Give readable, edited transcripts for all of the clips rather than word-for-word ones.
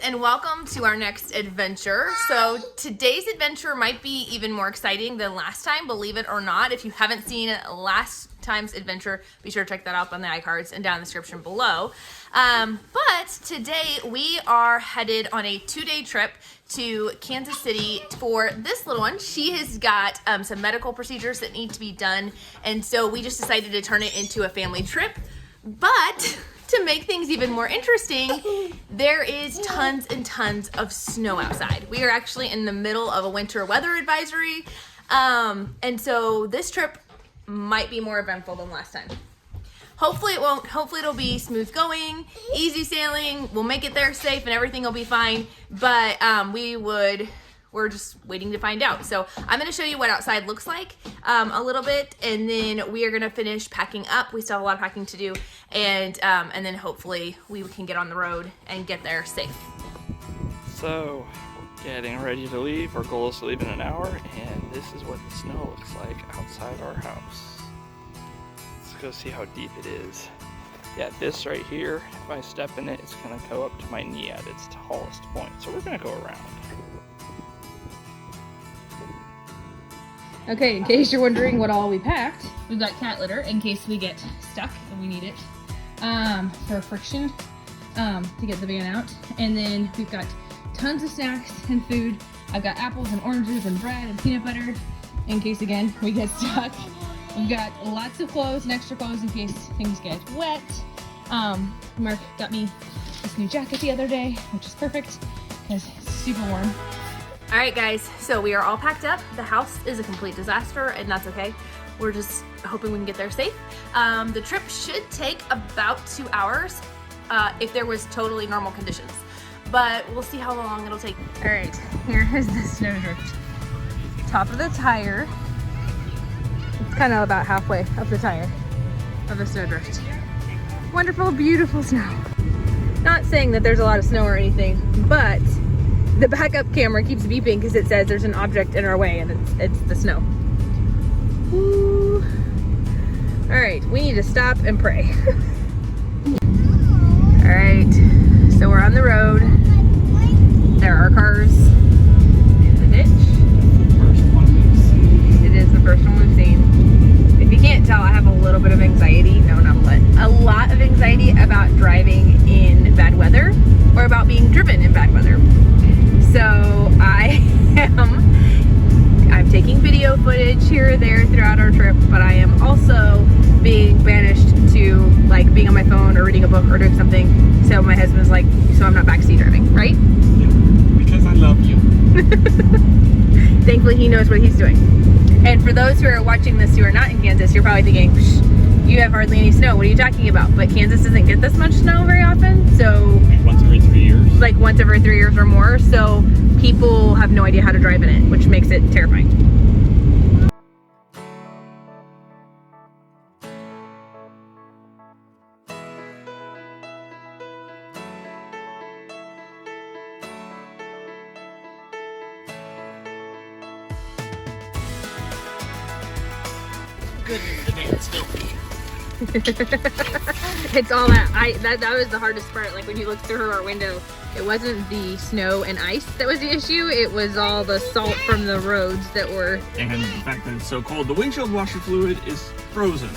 and welcome to our next adventure. So today's adventure might be even more exciting than last time, believe it or not. If you haven't seen last time's adventure, be sure to check that out on the iCards and down in the description below. But today we are headed on a 2-day trip to Kansas City for this little one. She has got some medical procedures that need to be done, and so we just decided to turn it into a family trip. But to make things even more interesting, there is tons and tons of snow outside. We are actually in the middle of a winter weather advisory, and so this trip might be more eventful than last time. Hopefully it won't. Hopefully it'll be smooth going, easy sailing. We'll make it there safe and everything will be fine. But we're just waiting to find out. So I'm going to show you what outside looks like a little bit, and then we are going to finish packing up. We still have a lot of packing to do, and then hopefully we can get on the road and get there safe. So we're getting ready to leave. Our goal is to leave in an hour, and this is what the snow looks like outside our house. Let's go see how deep it is. Yeah, this right here, if I step in it, it's going to go up to my knee at its tallest point. So we're going to go around. Okay, in case you're wondering what all we packed, we've got cat litter in case we get stuck and we need it for friction to get the van out. And then we've got tons of snacks and food. I've got apples and oranges and bread and peanut butter in case, again, we get stuck. We've got lots of clothes and extra clothes in case things get wet. Mark got me this new jacket the other day, which is perfect because it's super warm. All right, guys, so we are all packed up. The house is a complete disaster, and that's okay. We're just hoping we can get there safe. The trip should take about 2 hours if there was totally normal conditions, but we'll see how long it'll take. All right, here is the snowdrift. Top of the tire. It's kind of about halfway up the tire of the snowdrift. Wonderful, beautiful snow. Not saying that there's a lot of snow or anything, but the backup camera keeps beeping because it says there's an object in our way, and it's the snow. Woo. All right, we need to stop and pray. All right, so we're on the road. There are cars in the ditch. First one we've seen. It is the first one we've seen. If you can't tell, I have a little bit of anxiety. No, not a lot of anxiety about driving in bad weather or about being driven in bad weather. So I'm taking video footage here or there throughout our trip, but I am also being banished to like being on my phone or reading a book or doing something. So my husband's like, so I'm not backseat driving, right? Yeah, because I love you. Thankfully, he knows what he's doing. And for those who are watching this who are not in Kansas, you're probably thinking, you have hardly any snow. What are you talking about? But Kansas doesn't get this much snow very often, so Once every 3 years. like once every 3 years or more, so people have no idea how to drive in it, which makes it terrifying. Good news, the van's filthy. It's all that was the hardest part. Like when you look through our window, it wasn't the snow and ice that was the issue, it was all the salt from the roads that were And the fact that it's so cold, the windshield washer fluid is frozen.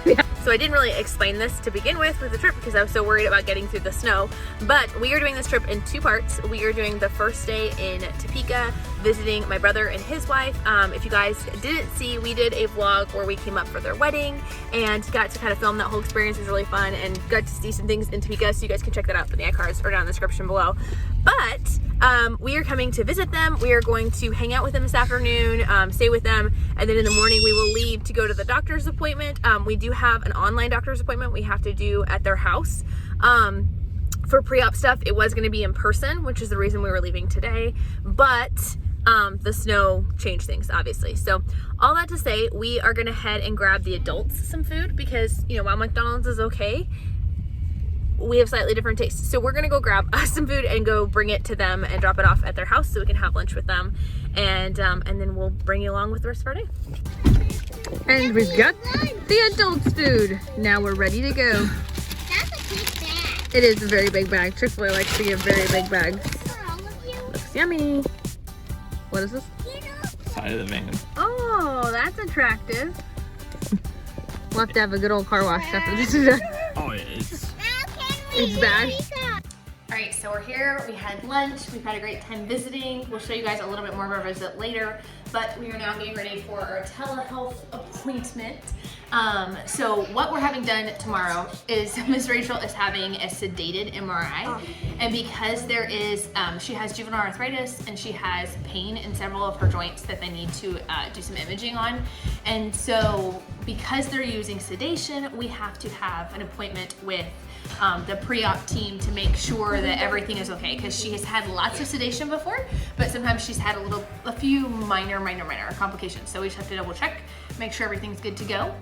yeah. So I didn't really explain this to begin with the trip because I was so worried about getting through the snow, but we are doing this trip in 2 parts. We are doing the first day in Topeka, visiting my brother and his wife. If you guys didn't see, we did a vlog where we came up for their wedding and got to kind of film that whole experience. It was really fun and got to see some things in Topeka, so you guys can check that out in the iCards or down in the description below. But we are coming to visit them. We are going to hang out with them this afternoon, stay with them, and then in the morning we will leave to go to the doctor's appointment. We do have an online doctor's appointment we have to do at their house. For pre-op stuff, it was going to be in person, which is the reason we were leaving today, but the snow changed things, obviously. So all that to say, we are going to head and grab the adults some food because, you know, while McDonald's is okay, we have slightly different tastes. So we're gonna go grab us some food and go bring it to them and drop it off at their house so we can have lunch with them, and then we'll bring you along with the rest of our day. And we've got the adults' food. Now we're ready to go. That's a big bag. It is a very big bag. Chick-fil-A likes to give very big bags. Looks yummy. What is this? Side of the van. Oh, that's attractive. We'll have to have a good old car wash after this is done. Oh, it is. It's bad. All right, so we're here. We had lunch. We've had a great time visiting. We'll show you guys a little bit more of our visit later, but we are now getting ready for our telehealth appointment. So what we're having done tomorrow is Miss Rachel is having a sedated MRI, and because there is, she has juvenile arthritis and she has pain in several of her joints that they need to do some imaging on, and so because they're using sedation, we have to have an appointment with the pre-op team to make sure that everything is okay, because she has had lots of sedation before, but sometimes she's had a few minor complications. So we just have to double check, make sure everything's good to go.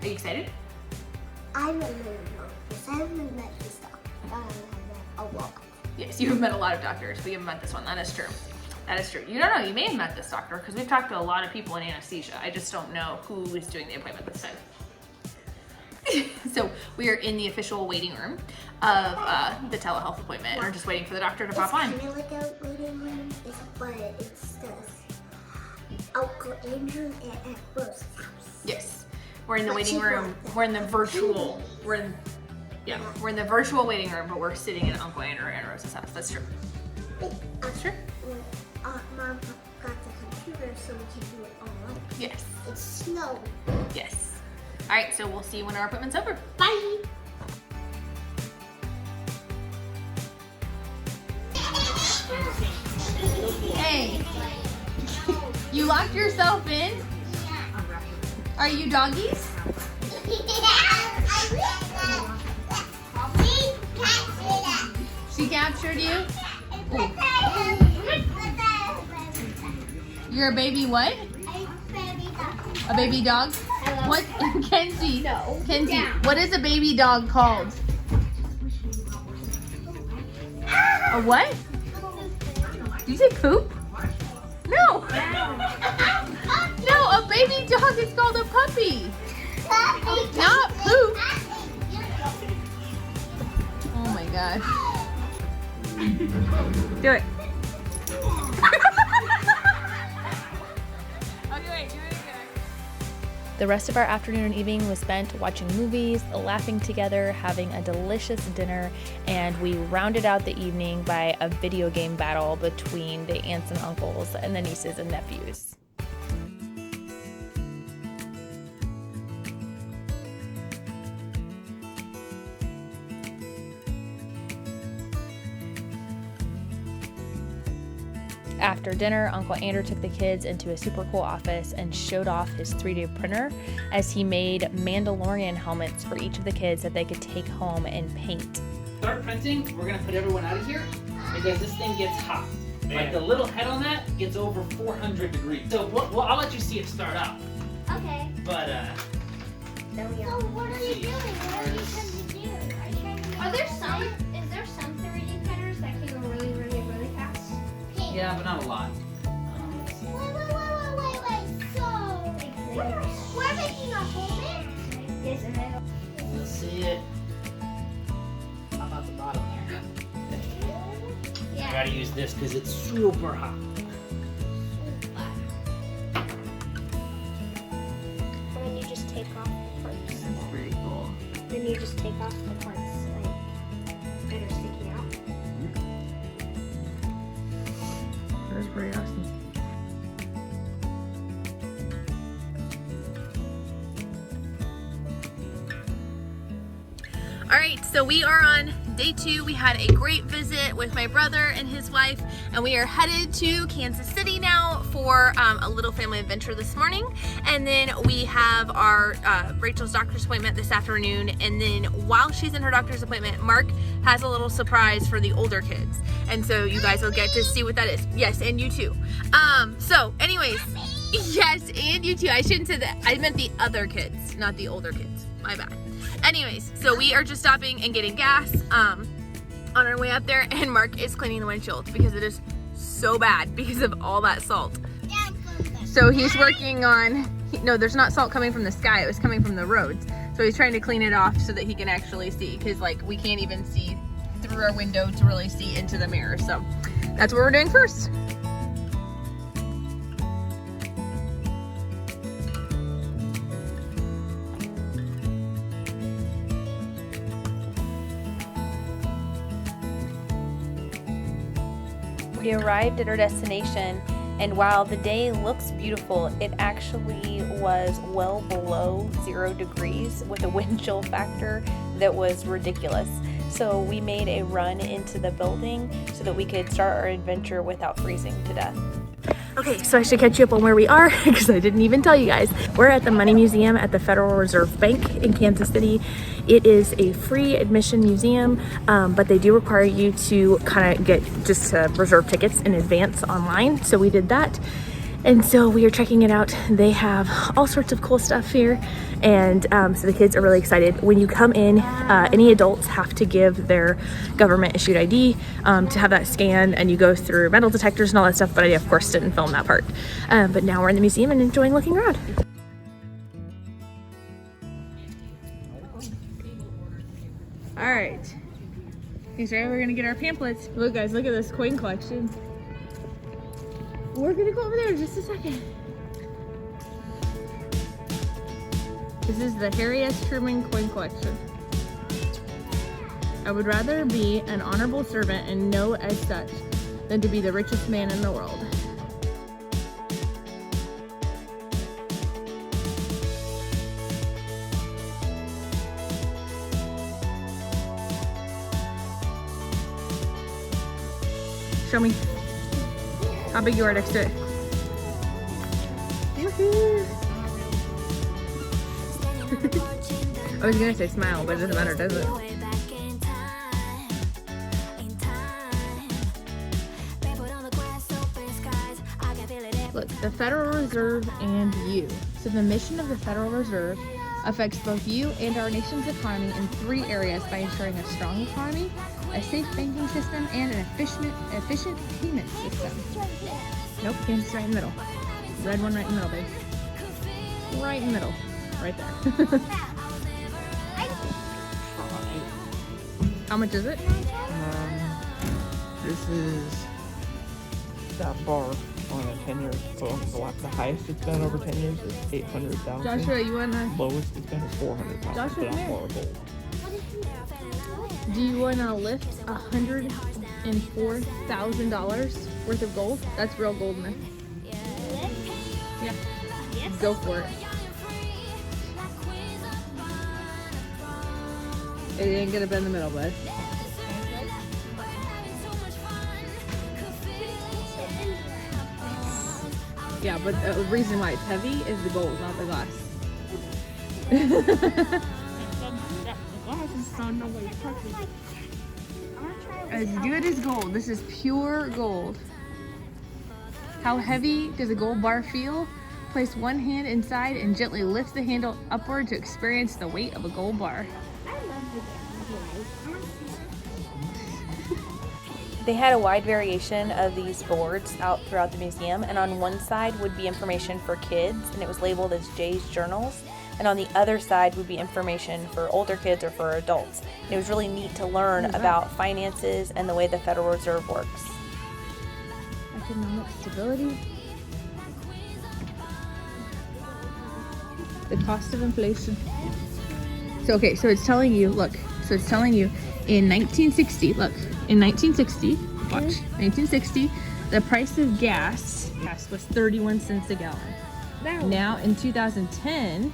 Are you excited? I'm a little nervous. I haven't met this doctor. I haven't met a lot. Yes, you've met a lot of doctors, but you haven't met this one. That is true. That is true. You don't know, you may have met this doctor because we've talked to a lot of people in anesthesia. I just don't know who is doing the appointment this time. So we are in the official waiting room of the telehealth appointment. We're just waiting for the doctor to pop on. It's kind of like a waiting room, but it's just Uncle Andrew and Rose's house. Yes, we're in the waiting room. We're in the virtual. We're in the virtual waiting room, but we're sitting in Uncle Andrew and Rose's house. That's true. That's true. Mom got the computer so we can do it online. Yes. It's snow. Yes. All right, so we'll see you when our appointment's over. Bye. Hey, you locked yourself in? Are you doggies? She captured you? Ooh. You're a baby what? A baby dog? What? Kenzie. No. Kenzie, what is a baby dog called? A what? Did you say poop? No. No, a baby dog is called a puppy. Not poop. Oh my gosh. Do it. The rest of our afternoon and evening was spent watching movies, laughing together, having a delicious dinner, and we rounded out the evening by a video game battle between the aunts and uncles and the nieces and nephews. After dinner, Uncle Andrew took the kids into a super cool office and showed off his 3D printer as he made Mandalorian helmets for each of the kids that they could take home and paint. Start printing, we're gonna put everyone out of here because this thing gets hot. Like the little head on that gets over 400 degrees. So I'll let you see it start up. Okay. But There we go. So what are you doing? What are you trying to do? Are you trying to is there some 3D printers that can go really, really, really fast? yeah, but not a lot. Wait. So we're making a whole bit? Yes, and then Let's see it. How about the bottom here? I gotta use this because it's super hot. And then you just take off the parts. That's pretty cool. Then you just take off the parts that are sticking out. That was pretty awesome. All right, so we are on day 2. We had a great visit with my brother and his wife, and we are headed to Kansas City now for a little family adventure this morning. And then we have our Rachel's doctor's appointment this afternoon. And then while she's in her doctor's appointment, Mark has a little surprise for the older kids. And so you guys will get to see what that is. Yes, and you too. So anyways, yes, and you too. I shouldn't say that. I meant the other kids, not the older kids. My bad. Anyways, so we are just stopping and getting gas on our way up there, and Mark is cleaning the windshield because it is so bad because of all that salt. So he's working on, no, there's not salt coming from the sky, it was coming from the roads. So he's trying to clean it off so that he can actually see, because like we can't even see through our window to really see into the mirror. So that's what we're doing first. We arrived at our destination, and while the day looks beautiful, it actually was well below 0 degrees with a wind chill factor that was ridiculous. So we made a run into the building so that we could start our adventure without freezing to death. Okay, so I should catch you up on where we are because I didn't even tell you guys. We're at the Money Museum at the Federal Reserve Bank in Kansas City. It is a free admission museum, but they do require you to kind of get just reserve tickets in advance online. So we did that. And so we are checking it out. They have all sorts of cool stuff here. And so the kids are really excited. When you come in, any adults have to give their government issued ID to have that scanned, and you go through metal detectors and all that stuff, but I of course didn't film that part. But now we're in the museum and enjoying looking around. All right, he's ready. We're gonna get our pamphlets. Look guys, look at this coin collection. We're gonna go over there in just a second. This is the Harry S. Truman coin collection. I would rather be an honorable servant and know as such than to be the richest man in the world. Show me how big you are next to it. I was gonna say smile, but it doesn't matter, does it? Look, the Federal Reserve and you. So the mission of the Federal Reserve affects both you and our nation's economy in 3 areas by ensuring a strong economy, a safe banking system, and an efficient payment system. Nope, Kansas right in the middle. Red one right in the middle, babe. Right in the middle. Right there. How much is it? This is that bar on a 10-year. So the highest it's been over 10 years is 800,000. Joshua, you wanna? Lowest it's been is 400,000. Joshua, but come on here. more gold. Do you wanna lift $104,000 worth of gold? That's real gold, man. Yeah. Go for it. It ain't gonna bend in the middle, bud. Yeah, but the reason why it's heavy is the gold, not the glass. As good as gold. This is pure gold. How heavy does a gold bar feel? Place one hand inside and gently lift the handle upward to experience the weight of a gold bar. They had a wide variation of these boards out throughout the museum, and on one side would be information for kids, and it was labeled as Jay's Journals, and on the other side would be information for older kids or for adults. And it was really neat to learn about finances and the way the Federal Reserve works. Economic stability. The cost of inflation. So it's telling you, look, it's telling you in 1960, look, in 1960, watch, 1960, the price of gas was 31 cents a gallon. Now in 2010,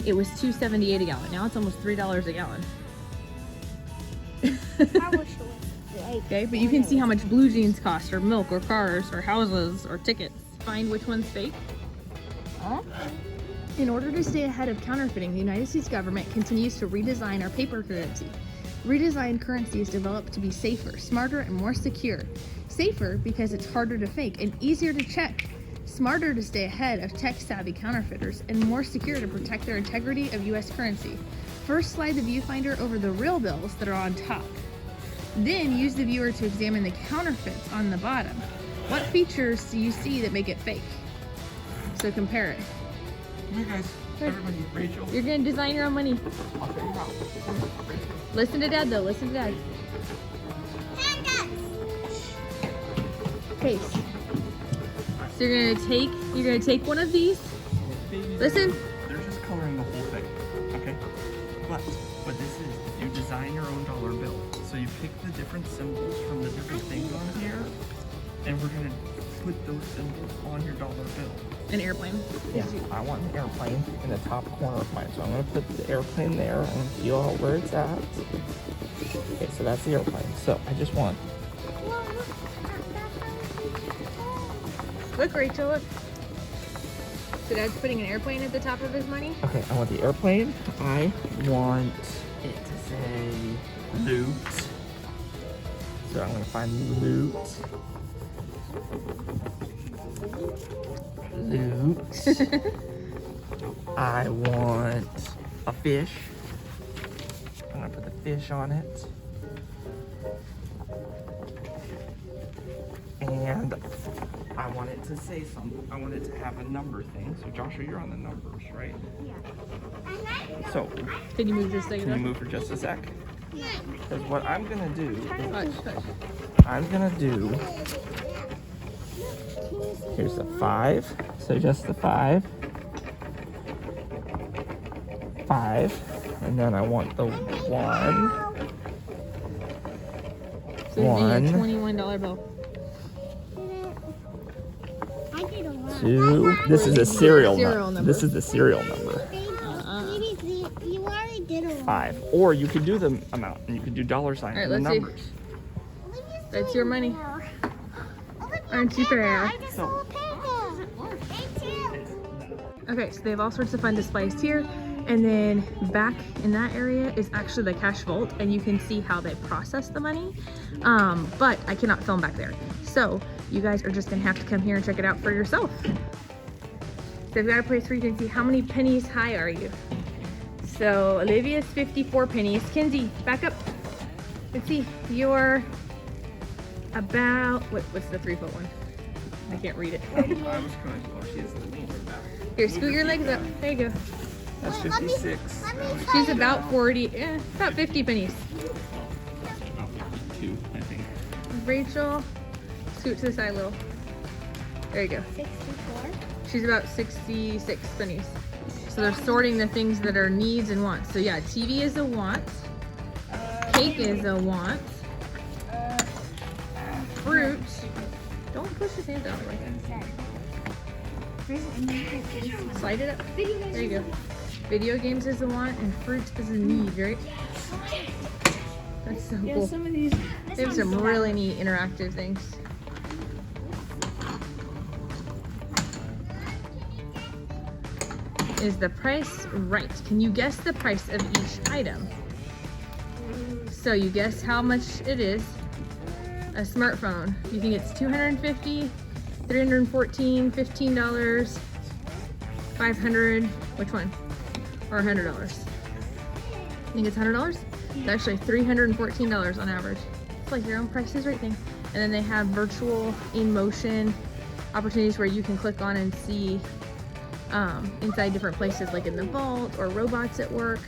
it was $2.78 a gallon. Now it's almost $3 a gallon. Okay, but you can see how much blue jeans cost, or milk, or cars, or houses, or tickets. Find which one's fake. In order to stay ahead of counterfeiting, the United States government continues to redesign our paper currency. Redesigned currency is developed to be safer, smarter, and more secure. Safer because it's harder to fake and easier to check. Smarter to stay ahead of tech-savvy counterfeiters, and more secure to protect their integrity of U.S. currency. First, slide the viewfinder over the real bills that are on top. Then use the viewer to examine the counterfeits on the bottom. What features do you see that make it fake? So compare it. Come here, guys. Everybody, Rachel. You're gonna design your own money. I'll show you how. Listen to Dad though, listen to Dad. Okay. So you're gonna take one of these. Listen. They're just coloring the whole thing, okay? But what this is, you design your own dollar bill. So you pick the different symbols from the different things on here, and we're gonna put those symbols on your dollar bill. An airplane. Yeah, I want an airplane in the top corner of mine. So I'm gonna put the airplane there and feel out where it's at. Okay, so that's the airplane. So I just want, Look, Rachel, look. So Dad's putting an airplane at the top of his money? okay, I want the airplane. I want it to say loot. So I'm gonna find loot. Loot. I want a fish. I'm gonna put the fish on it. And I want it to say something. I want it to have a number thing. So Joshua, you're on the numbers, right? Yeah. So Can you move just a can you second? move for just a sec? Because what I'm gonna do, Push. I'm gonna do, here's the 5. So just the 5. 5. And then I want the 1. So it'd One. be a $21 bill. 2. This is a serial Serial number. number. This is the serial number. You already did it. 5. Or you could do the amount and you could do dollar sign Alright, and the let's see. numbers. That's your money. Aren't you fair? I just saw a panda. Me too. Okay, so they have all sorts of fun displays here. And then back in that area is actually the cash vault, and you can see how they process the money. But I cannot film back there. So you guys are just gonna have to come here and check it out for yourself. So they've got a place where you can see how many pennies high are you. So Olivia's 54 pennies. Kinsey, back up. Let's see, you're about, what's the 3-foot one? I can't read it. I was trying to, she has the meter back. Here, scoot your legs up. There you go. That's 56. She's about 40, about 50 pennies. About 52, I think. Rachel, scoot to the side a little. There you go. 64. She's about 66 pennies. So they're sorting the things that are needs and wants. So yeah, TV is a want. Cake is a want. Fruit. Don't push his hands out of the way. Slide it up. There you go. Video games is a want and fruit is a need, right? That's so cool. Some of these. They have some really neat interactive things. Is the price right? Can you guess the price of each item? So you guess how much it is. A smartphone. You think it's $250, $314, $15, $500? Which one? Or $100? Think it's $100? It's actually $314 on average. It's like your own Price is Right thing. And then they have virtual in-motion opportunities where you can click on and see inside different places, like in the vault or robots at work.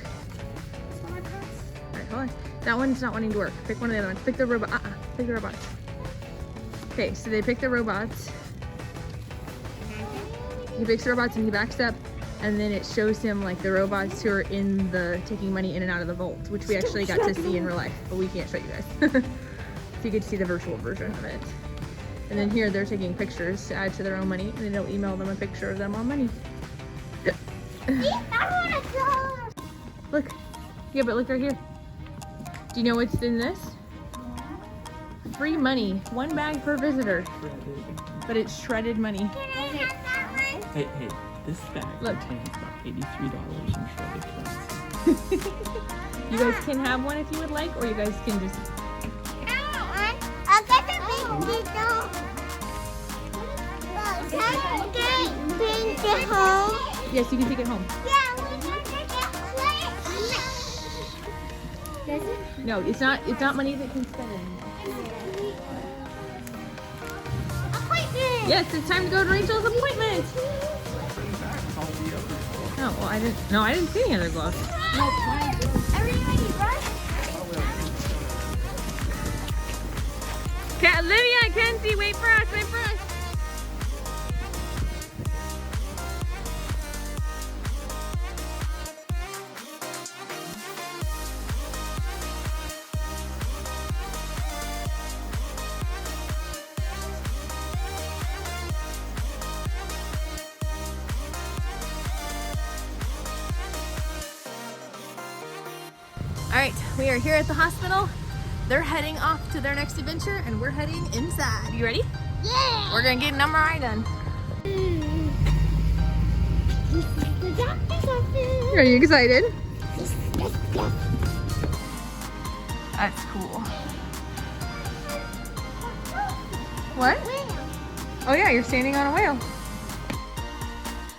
Alright, hold on. That one's not wanting to work. Pick one of the other ones. Pick the robot. Pick the robots. Okay, so they pick the robots. He picks the robots and he backs up, and then it shows him like the robots who are in the taking money in and out of the vault, which we actually got to see in real life, but we can't show you guys. So you get to see the virtual version of it. And then here they're taking pictures to add to their own money, and then it'll email them a picture of them on money. Look. Yeah, but look right here. Do you know what's in this? Free money. 1 bag per visitor. But it's shredded money. Hey, this bag Look. contains about $83 in shredded currency. You guys can have one if you would like, or you guys can just... I'll get the big dog. Can I bring it home? Yes, you can take it home. Yeah, we're gonna take it quick. Does it? No, it's not money that can spend anymore. Appointment. Yes, it's time to go to Rachel's appointment. Oh, well, I didn't see any other gloves. Everybody rush. Olivia and Kenzie, wait for us, wait for us. All right, we are here at the hospital. They're heading off to their next adventure and we're heading inside. You ready? Yeah. We're gonna get an MRI done. This is the doctor's office. Are you excited? Yes. That's cool. What? Oh yeah, you're standing on a whale.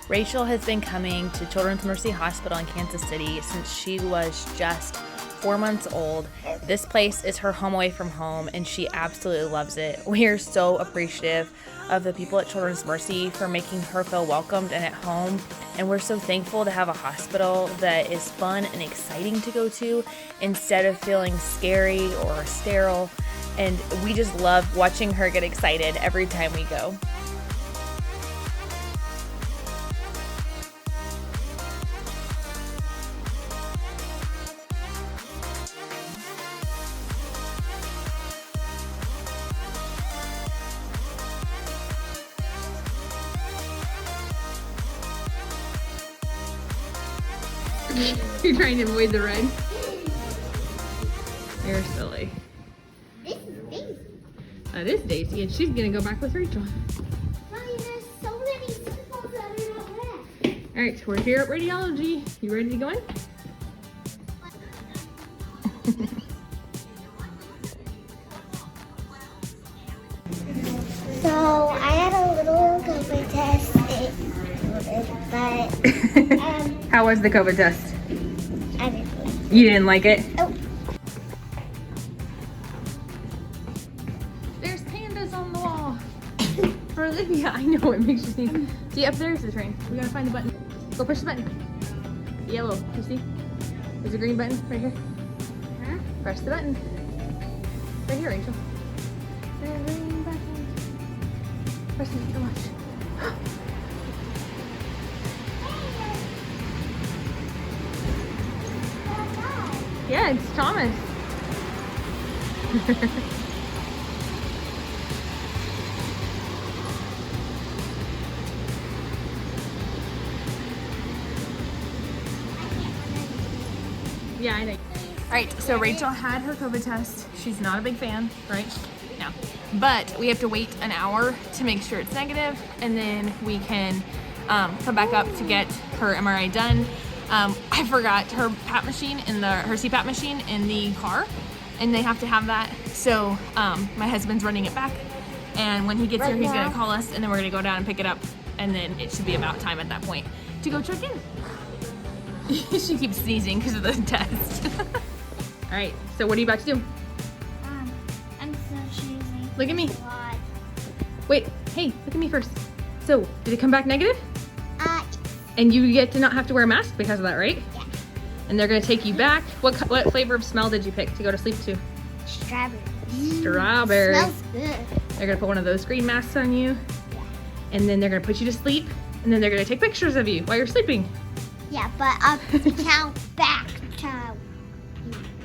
Rachel has been coming to Children's Mercy Hospital in Kansas City since she was just 4 months old. This place is her home away from home and she absolutely loves it. We are so appreciative of the people at Children's Mercy for making her feel welcomed and at home. And we're so thankful to have a hospital that is fun and exciting to go to instead of feeling scary or sterile. And we just love watching her get excited every time we go. You're trying to avoid the ride. You're silly. This is Daisy. That is Daisy, and she's gonna go back with Rachel. Mommy, there's so many symbols that are not red. All right, we're here at radiology. You ready to go in? So I had a little COVID test, but How was the COVID test? I didn't. You didn't like it? Oh, There's pandas on the wall. For Olivia, I know it makes you sneeze. See, up there's the train. We gotta find the button. Go push the button. Yellow, you see? There's a green button right here. huh? Press the button. Right here, Rachel. The green button. Press it so much. Yeah, it's Thomas. Yeah, I know. All right, so Rachel had her COVID test. She's not a big fan, right? No. But we have to wait an hour to make sure it's negative, and then we can come back up to get her MRI done. I forgot her PAP machine her CPAP machine in the car, and they have to have that. So my husband's running it back, and when he gets here, he's gonna call us, and then we're gonna go down and pick it up, and then it should be about time at that point to go check in. She keeps sneezing because of the test. All right, so what are you about to do? I'm still choosing. Look at me. What? Wait, hey, look at me first. So, did it come back negative? And you get to not have to wear a mask because of that, right? Yeah. And they're gonna take you back. What flavor of smell did you pick to go to sleep to? Strawberry. Strawberry. Smells good. They're gonna put one of those green masks on you. And then they're gonna put you to sleep. And then they're gonna take pictures of you while you're sleeping. Yeah, but I'll count back to.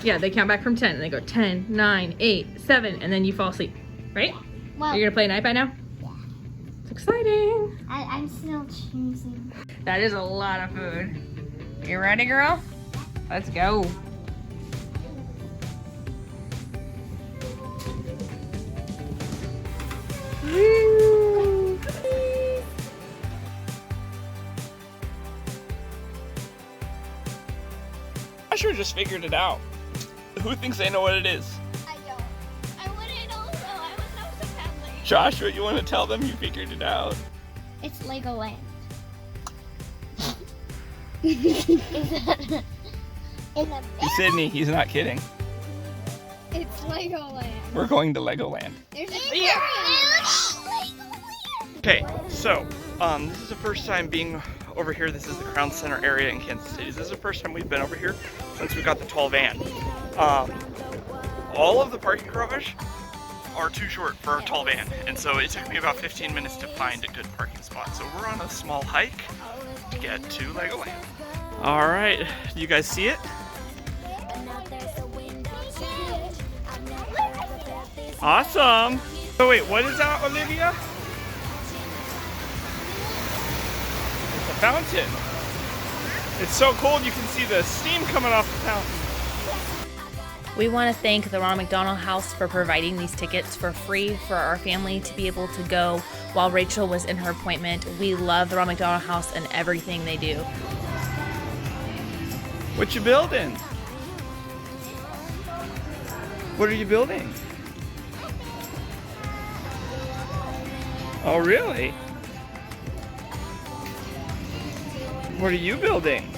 Yeah, they count back from 10 and they go 10, 9, 8, 7, and then you fall asleep, right? Well, You're gonna play night by now? Yeah. It's exciting. I'm still choosing. That is a lot of food. You ready, girl? Let's go. Woo. Joshua just figured it out. Who thinks they know what it is? I don't. I wouldn't also. I would know so badly. Joshua, you want to tell them you figured it out? It's Legoland. Sydney, he's not kidding. It's Legoland. We're going to Legoland. There's a Okay, so this is the first time being over here. This is the Crown Center area in Kansas City. This is the first time we've been over here since we got the tall van. All of the parking garage are too short for a tall van, and so it took me about 15 minutes to find a good parking spot. So we're on a small hike to get to Legoland. All right, you guys see it? Awesome. Oh wait, what is that, Olivia? It's a fountain. It's so cold you can see the steam coming off the fountain. We want to thank the Ronald McDonald House for providing these tickets for free for our family to be able to go while Rachel was in her appointment. We love the Ronald McDonald House and everything they do. What you building? What are you building? Oh, really? What are you building?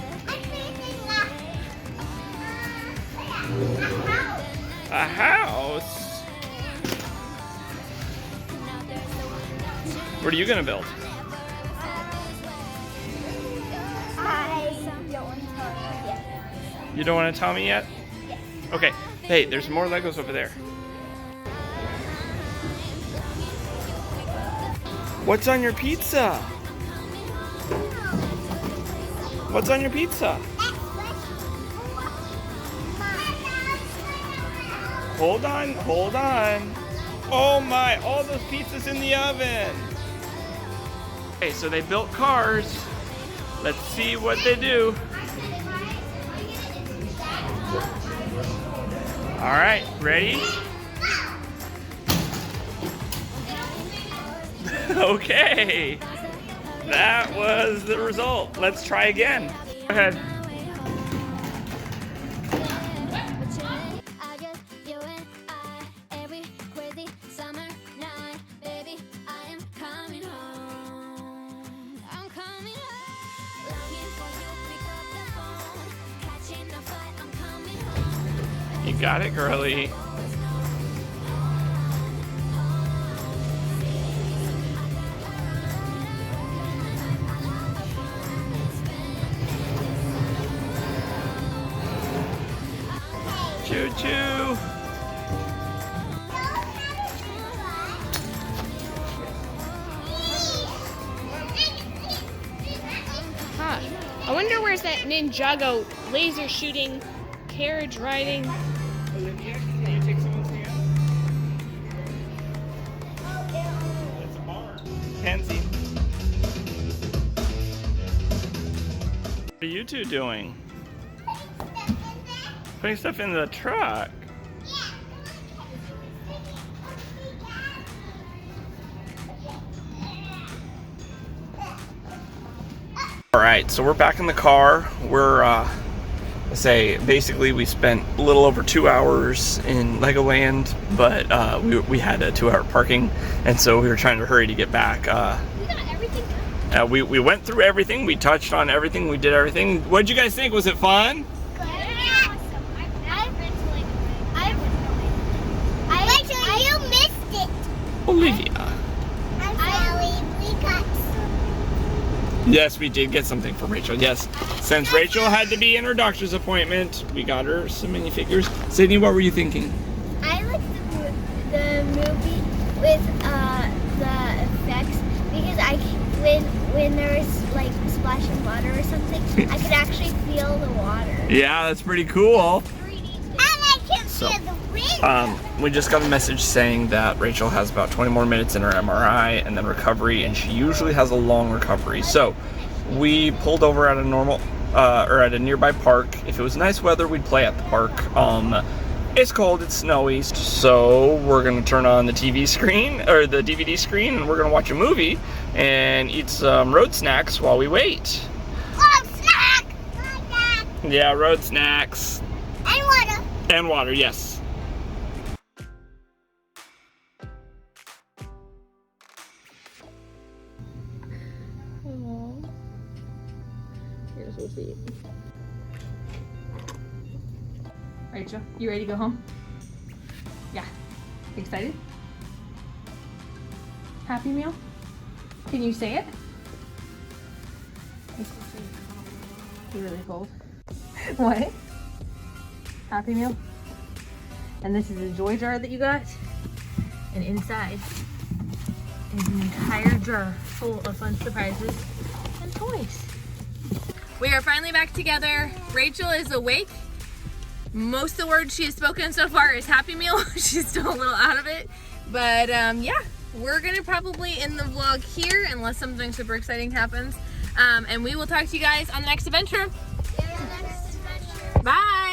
A house? What are you gonna build? I don't want to tell you yet. You don't want to tell me yet? Okay. Hey, there's more Legos over there. What's on your pizza? What's on your pizza? Hold on, hold on. Oh my, all those pizzas in the oven. Okay, so they built cars. Let's see what they do. All right, ready? Okay, that was the result. Let's try again. Go ahead. You got it, girly. Choo choo. Huh. I wonder where's that Ninjago laser shooting, carriage riding. Olivia, can you take someone's hand? It's a barn. Kenzie. What are you two doing? Putting stuff in the truck. All right, so we're back in the car. We're basically we spent a little over 2 hours in Legoland, but we had a 2-hour parking, and so we were trying to hurry to get back. We got everything done. We went through everything. We touched on everything. We did everything. What did you guys think? Was it fun? Good. Rachel, you missed it. Olivia. I'm sorry, we got Yes, we did get something for Rachel. Yes, since Rachel had to be in her doctor's appointment, we got her some minifigures. Sydney, what were you thinking? I like the movie with the effects because when there's like splashing water or something, I could actually feel the water. Yeah, that's pretty cool. And I can feel the wind. We just got a message saying that Rachel has about 20 more minutes in her MRI and then recovery, and she usually has a long recovery. So we pulled over at a at a nearby park. If it was nice weather, we'd play at the park. It's cold, it's snowy, so we're gonna turn on the TV screen or the DVD screen, and we're gonna watch a movie and eat some road snacks while we wait. Oh, snack! Yeah, road snacks. And water. And water, yes. You're so sweet. Rachel, you ready to go home? Yeah. Excited? Happy meal? Can you say it? You're really cold. What? Happy meal? And this is a joy jar that you got? And inside is an entire jar full of fun surprises and toys. We are finally back together. Rachel is awake. Most of the words she has spoken so far is Happy Meal. She's still a little out of it. But yeah, we're gonna probably end the vlog here unless something super exciting happens. And we will talk to you guys on the next adventure. Yeah, next adventure. Bye.